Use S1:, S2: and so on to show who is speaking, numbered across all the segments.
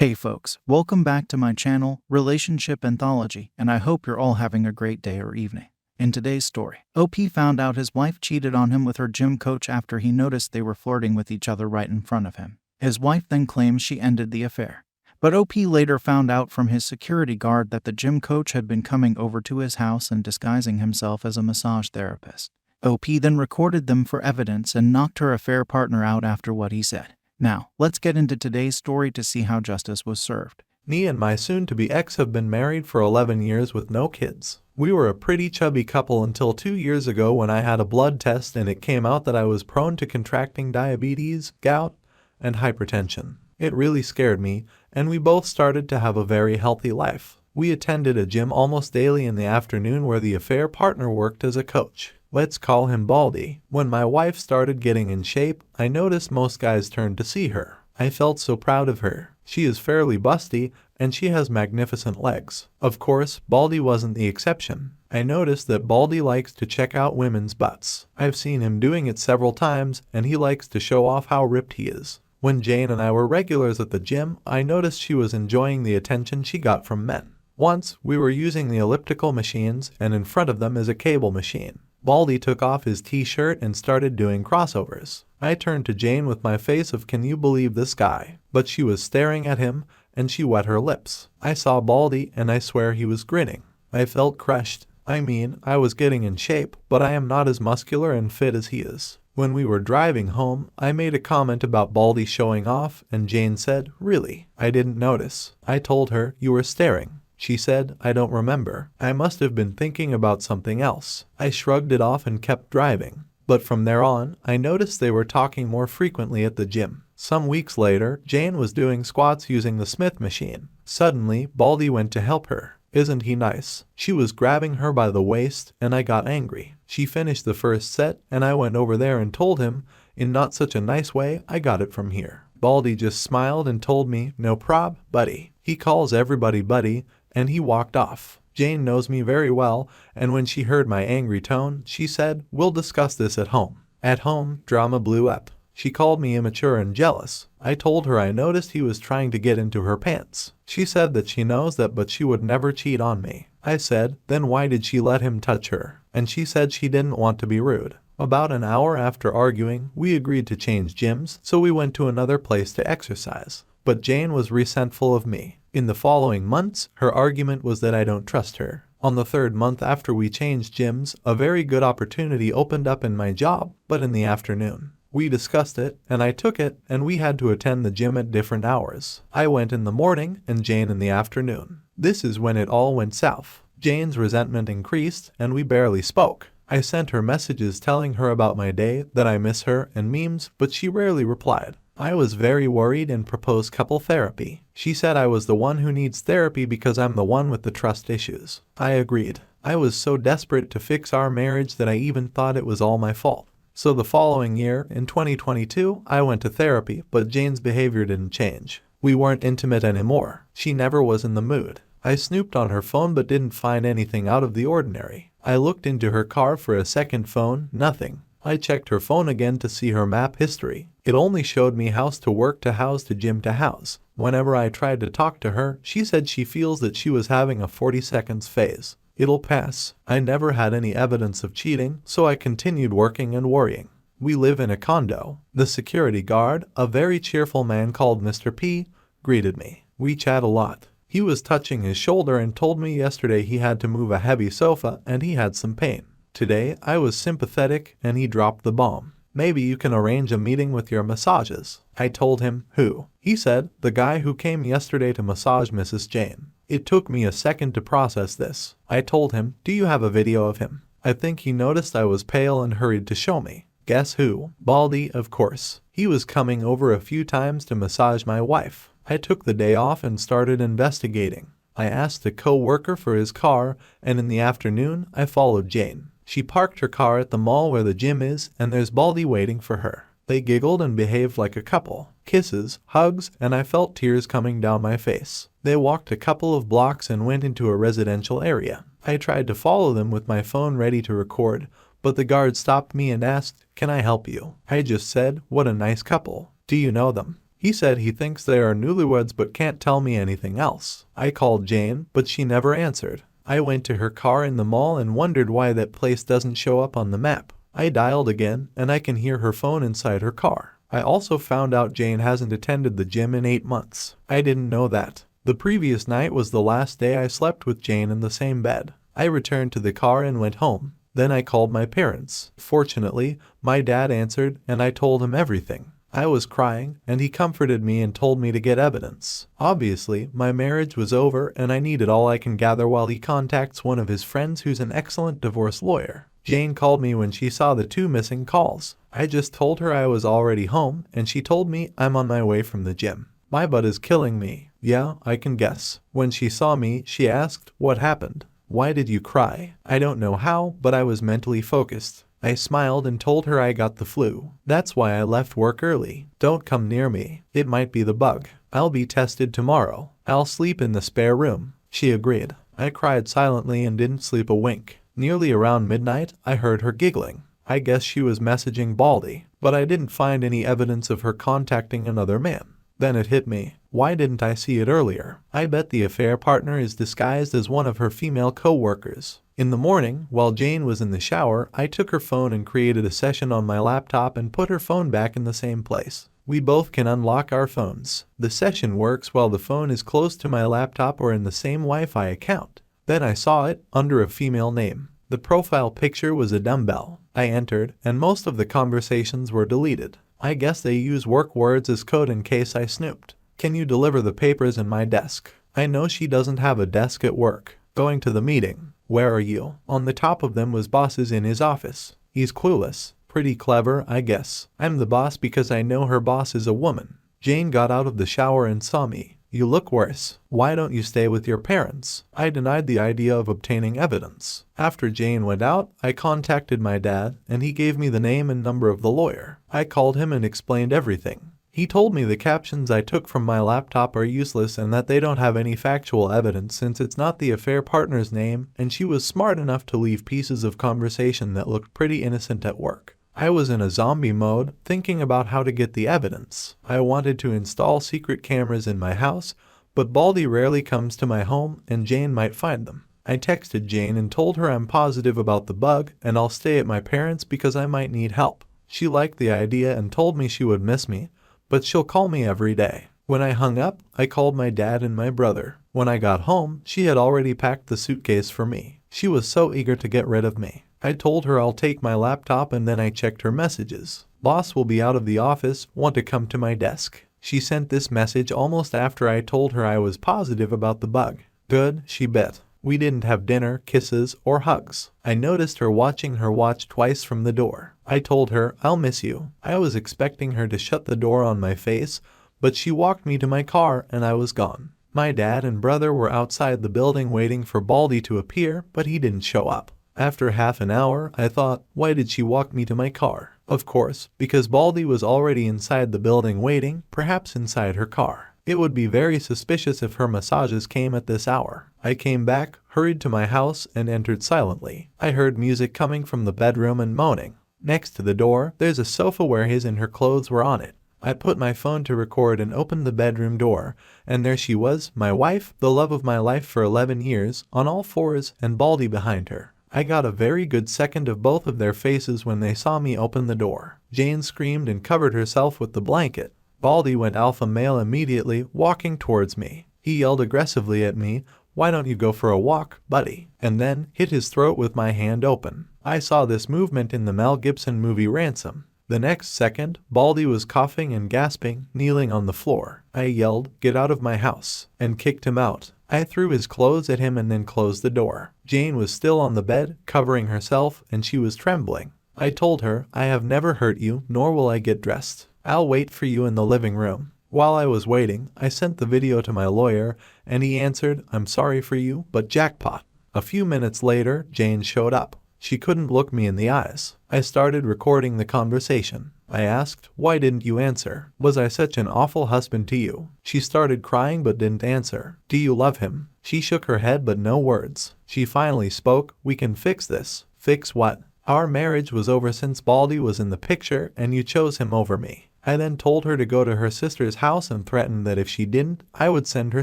S1: Hey folks, welcome back to my channel, Relationship Anthology, and I hope you're all having a great day or evening. In today's story, OP found out his wife cheated on him with her gym coach after he noticed they were flirting with each other right in front of him. His wife then claims she ended the affair. But OP later found out from his security guard that the gym coach had been coming over to his house and disguising himself as a massage therapist. OP then recorded them for evidence and knocked her affair partner out after what he said. Now, let's get into today's story to see how justice was served.
S2: Me and my soon-to-be ex have been married for 11 years with no kids. We were a pretty chubby couple until 2 years ago when I had a blood test and it came out that I was prone to contracting diabetes, gout, and hypertension. It really scared me, and we both started to have a very healthy life. We attended a gym almost daily in the afternoon where the affair partner worked as a coach. Let's call him Baldy. When my wife started getting in shape, I noticed most guys turned to see her. I felt so proud of her. She is fairly busty, and she has magnificent legs. Of course, Baldy wasn't the exception. I noticed that Baldy likes to check out women's butts. I've seen him doing it several times, and he likes to show off how ripped he is. When Jane and I were regulars at the gym, I noticed she was enjoying the attention she got from men. Once, we were using the elliptical machines, and in front of them is a cable machine. Baldy took off his t-shirt and started doing crossovers. I turned to Jane with my face of "Can you believe this guy?" But she was staring at him, and she wet her lips. I saw Baldy, and I swear he was grinning. I felt crushed. I mean, I was getting in shape, but I am not as muscular and fit as he is. When we were driving home, I made a comment about Baldy showing off, and Jane said, "Really? I didn't notice." I told her, "You were staring." She said, "I don't remember. I must have been thinking about something else." I shrugged it off and kept driving. But from there on, I noticed they were talking more frequently at the gym. Some weeks later, Jane was doing squats using the Smith machine. Suddenly, Baldy went to help her. Isn't he nice? She was grabbing her by the waist, and I got angry. She finished the first set, and I went over there and told him, in not such a nice way, "I got it from here." Baldy just smiled and told me, "No prob, buddy." He calls everybody buddy, and he walked off. Jane knows me very well, and when she heard my angry tone, she said, "We'll discuss this at home." At home, drama blew up. She called me immature and jealous. I told her I noticed he was trying to get into her pants. She said that she knows that but she would never cheat on me. I said, "Then why did she let him touch her?" And she said she didn't want to be rude. About an hour after arguing, we agreed to change gyms, so we went to another place to exercise. But Jane was resentful of me. In the following months, her argument was that I don't trust her. On the third month after we changed gyms, a very good opportunity opened up in my job, but in the afternoon. We discussed it, and I took it, and we had to attend the gym at different hours. I went in the morning, and Jane in the afternoon. This is when it all went south. Jane's resentment increased, and we barely spoke. I sent her messages telling her about my day, that I miss her, and memes, but she rarely replied. I was very worried and proposed couple therapy. She said I was the one who needs therapy because I'm the one with the trust issues. I agreed. I was so desperate to fix our marriage that I even thought it was all my fault. So the following year, in 2022, I went to therapy, but Jane's behavior didn't change. We weren't intimate anymore. She never was in the mood. I snooped on her phone but didn't find anything out of the ordinary. I looked into her car for a second phone, nothing. I checked her phone again to see her map history. It only showed me house to work to house to gym to house. Whenever I tried to talk to her, she said she feels that she was having a 40 seconds phase. It'll pass. I never had any evidence of cheating, so I continued working and worrying. We live in a condo. The security guard, a very cheerful man called Mr. P, greeted me. We chat a lot. He was touching his shoulder and told me yesterday he had to move a heavy sofa and he had some pain. Today, I was sympathetic and he dropped the bomb. "Maybe you can arrange a meeting with your massages." I told him, "Who?" He said, "The guy who came yesterday to massage Mrs. Jane." It took me a second to process this. I told him, "Do you have a video of him?" I think he noticed I was pale and hurried to show me. Guess who? Baldy, of course. He was coming over a few times to massage my wife. I took the day off and started investigating. I asked a co-worker for his car, and in the afternoon, I followed Jane. She parked her car at the mall where the gym is, and there's Baldy waiting for her. They giggled and behaved like a couple. Kisses, hugs, and I felt tears coming down my face. They walked a couple of blocks and went into a residential area. I tried to follow them with my phone ready to record, but the guard stopped me and asked, "Can I help you?" I just said, "What a nice couple. Do you know them?" He said he thinks they are newlyweds but can't tell me anything else. I called Jane, but she never answered. I went to her car in the mall and wondered why that place doesn't show up on the map. I dialed again, and I can hear her phone inside her car. I also found out Jane hasn't attended the gym in 8 months. I didn't know that. The previous night was the last day I slept with Jane in the same bed. I returned to the car and went home. Then I called my parents. Fortunately, my dad answered and I told him everything. I was crying, and he comforted me and told me to get evidence. Obviously, my marriage was over and I needed all I can gather while he contacts one of his friends who's an excellent divorce lawyer. Jane called me when she saw the 2 missing calls. I just told her I was already home and she told me I'm on my way from the gym. My butt is killing me. Yeah, I can guess. When she saw me, she asked, "What happened? Why did you cry?" I don't know how, but I was mentally focused. I smiled and told her I got the flu. That's why I left work early. Don't come near me. It might be the bug. I'll be tested tomorrow. I'll sleep in the spare room. She agreed. I cried silently and didn't sleep a wink. Nearly around midnight, I heard her giggling. I guess she was messaging Baldy, but I didn't find any evidence of her contacting another man. Then it hit me. Why didn't I see it earlier? I bet the affair partner is disguised as one of her female co-workers. In the morning, while Jane was in the shower, I took her phone and created a session on my laptop and put her phone back in the same place. We both can unlock our phones. The session works while the phone is close to my laptop or in the same Wi-Fi account. Then I saw it, under a female name. The profile picture was a dumbbell. I entered, and most of the conversations were deleted. I guess they use work words as code in case I snooped. Can you deliver the papers in my desk? I know she doesn't have a desk at work. Going to the meeting. Where are you? On the top of them was bosses in his office. He's clueless. Pretty clever, I guess. I'm the boss because I know her boss is a woman. Jane got out of the shower and saw me. You look worse. Why don't you stay with your parents? I denied the idea of obtaining evidence. After Jane went out, I contacted my dad, and he gave me the name and number of the lawyer. I called him and explained everything. He told me the captions I took from my laptop are useless and that they don't have any factual evidence since it's not the affair partner's name, and she was smart enough to leave pieces of conversation that looked pretty innocent at work. I was in a zombie mode, thinking about how to get the evidence. I wanted to install secret cameras in my house, but Baldy rarely comes to my home and Jane might find them. I texted Jane and told her I'm positive about the bug and I'll stay at my parents' because I might need help. She liked the idea and told me she would miss me, but she'll call me every day. When I hung up, I called my dad and my brother. When I got home, she had already packed the suitcase for me. She was so eager to get rid of me. I told her I'll take my laptop and then I checked her messages. Boss will be out of the office, want to come to my desk. She sent this message almost after I told her I was positive about the bug. Good, she bet. We didn't have dinner, kisses, or hugs. I noticed her watching her watch twice from the door. I told her, I'll miss you. I was expecting her to shut the door on my face, but she walked me to my car and I was gone. My dad and brother were outside the building waiting for Baldy to appear, but he didn't show up. After half an hour, I thought, why did she walk me to my car? Of course, because Baldy was already inside the building waiting, perhaps inside her car. It would be very suspicious if her massages came at this hour. I came back, hurried to my house, and entered silently. I heard music coming from the bedroom and moaning. Next to the door, there's a sofa where his and her clothes were on it. I put my phone to record and opened the bedroom door, and there she was, my wife, the love of my life for 11 years, on all fours, and Baldy behind her. I got a very good second of both of their faces when they saw me open the door. Jane screamed and covered herself with the blanket. Baldy went alpha male immediately, walking towards me. He yelled aggressively at me, "Why don't you go for a walk, buddy?" and then hit his throat with my hand open. I saw this movement in the Mel Gibson movie Ransom. The next second, Baldy was coughing and gasping, kneeling on the floor. I yelled, "Get out of my house," and kicked him out. I threw his clothes at him and then closed the door. Jane was still on the bed, covering herself, and she was trembling. I told her, "I have never hurt you, nor will I get dressed. I'll wait for you in the living room." While I was waiting, I sent the video to my lawyer, and he answered, "I'm sorry for you, but jackpot." A few minutes later, Jane showed up. She couldn't look me in the eyes. I started recording the conversation. I asked, "Why didn't you answer? Was I such an awful husband to you?" She started crying but didn't answer. "Do you love him?" She shook her head but no words. She finally spoke, "We can fix this." "Fix what?" "Our marriage was over since Baldy was in the picture and you chose him over me." I then told her to go to her sister's house and threatened that if she didn't, I would send her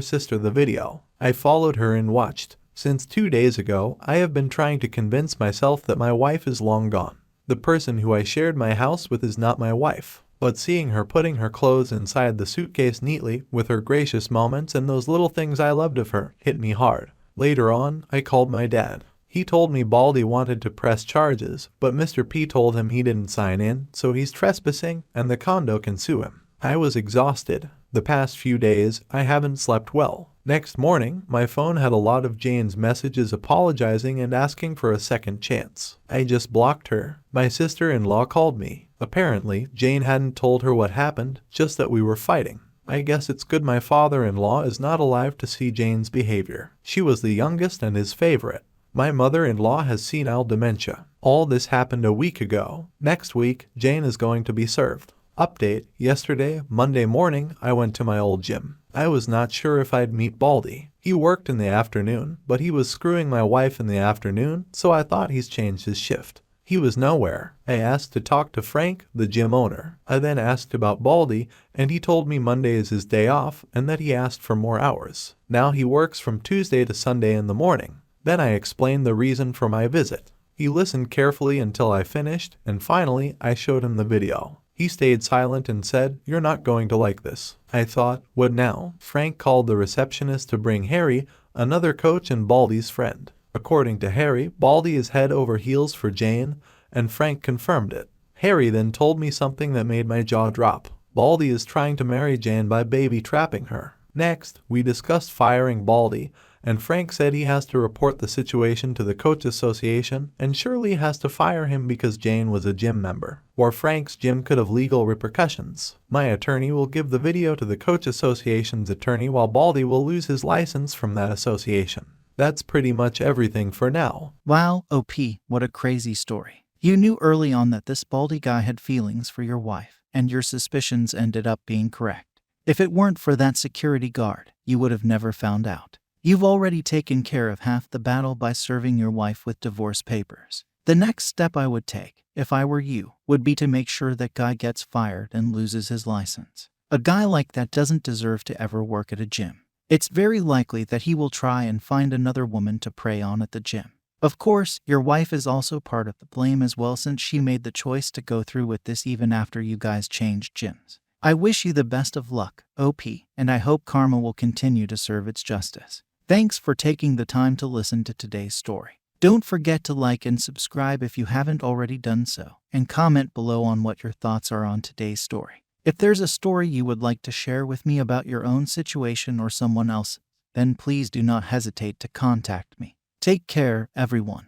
S2: sister the video. I followed her and watched. Since 2 days ago, I have been trying to convince myself that my wife is long gone. The person who I shared my house with is not my wife. But seeing her putting her clothes inside the suitcase neatly, with her gracious moments and those little things I loved of her, hit me hard. Later on, I called my dad. He told me Baldy wanted to press charges, but Mr. P told him he didn't sign in, so he's trespassing and the condo can sue him. I was exhausted. The past few days, I haven't slept well. Next morning, my phone had a lot of Jane's messages apologizing and asking for a second chance. I just blocked her. My sister-in-law called me. Apparently, Jane hadn't told her what happened, just that we were fighting. I guess it's good my father-in-law is not alive to see Jane's behavior. She was the youngest and his favorite. My mother-in-law has senile dementia. All this happened a week ago. Next week, Jane is going to be served. Update: yesterday, Monday morning, I went to my old gym. I was not sure if I'd meet Baldy. He worked in the afternoon, but he was screwing my wife in the afternoon, so I thought he's changed his shift. He was nowhere. I asked to talk to Frank, the gym owner. I then asked about Baldy, and he told me Monday is his day off and that he asked for more hours. Now he works from Tuesday to Sunday in the morning. Then I explained the reason for my visit. He listened carefully until I finished, and finally I showed him the video. He stayed silent and said, "You're not going to like this." I thought, what now? Frank called the receptionist to bring Harry, another coach and Baldy's friend. According to Harry, Baldy is head over heels for Jane, and Frank confirmed it. Harry then told me something that made my jaw drop. Baldy is trying to marry Jane by baby trapping her. Next, we discussed firing Baldy, and Frank said he has to report the situation to the Coach Association and surely has to fire him because Jane was a gym member, or Frank's gym could have legal repercussions. My attorney will give the video to the Coach Association's attorney while Baldy will lose his license from that association. That's pretty much everything for now.
S1: Wow, OP, what a crazy story. You knew early on that this Baldy guy had feelings for your wife, and your suspicions ended up being correct. If it weren't for that security guard, you would have never found out. You've already taken care of half the battle by serving your wife with divorce papers. The next step I would take, if I were you, would be to make sure that guy gets fired and loses his license. A guy like that doesn't deserve to ever work at a gym. It's very likely that he will try and find another woman to prey on at the gym. Of course, your wife is also part of the blame as well since she made the choice to go through with this even after you guys changed gyms. I wish you the best of luck, OP, and I hope karma will continue to serve its justice. Thanks for taking the time to listen to today's story. Don't forget to like and subscribe if you haven't already done so, and comment below on what your thoughts are on today's story. If there's a story you would like to share with me about your own situation or someone else, then please do not hesitate to contact me. Take care, everyone.